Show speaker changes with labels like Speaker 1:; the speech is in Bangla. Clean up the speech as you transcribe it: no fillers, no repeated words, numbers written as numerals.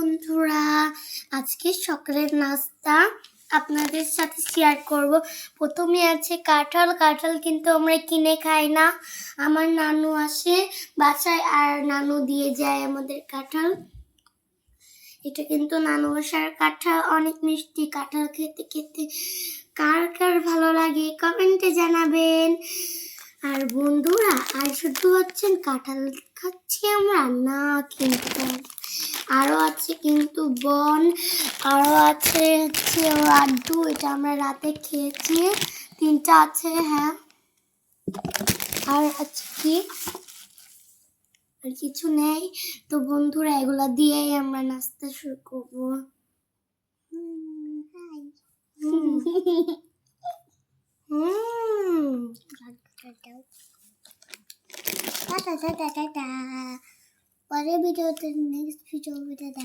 Speaker 1: বন্ধুরা, আজকে সকালের নাস্তা আপনাদের সাথে শেয়ার করব। প্রথমে আছে কাঁঠাল। কাঁঠাল কিন্তু আমরা কিনে খাই না, আমার নানু আসে বাসায় আর নানু দিয়ে যায় আমাদের কাঁঠাল। এটা কিন্তু নানু বাসার কাঁঠাল, অনেক মিষ্টি। কাঁঠাল খেতে খেতে কার কার ভালো লাগে কমেন্টে জানাবেন। আর বন্ধুরা, আর শুধু হচ্ছেন কাঁঠাল খাচ্ছি আমরা না, কিন্তু আরো আছে কিন্তু বন, আরো আছে হচ্ছে লাড্ডু, এটা আমরা রাতে খেয়েছি। 3টা আছে, হ্যাঁ। আর আছে কি, আর কিছু নেই। তো বন্ধুরা, এগুলা দিয়েই আমরা নাস্তা শুরু করবো। পরের ভিডিওতে, নেক্সট ভিডিওতে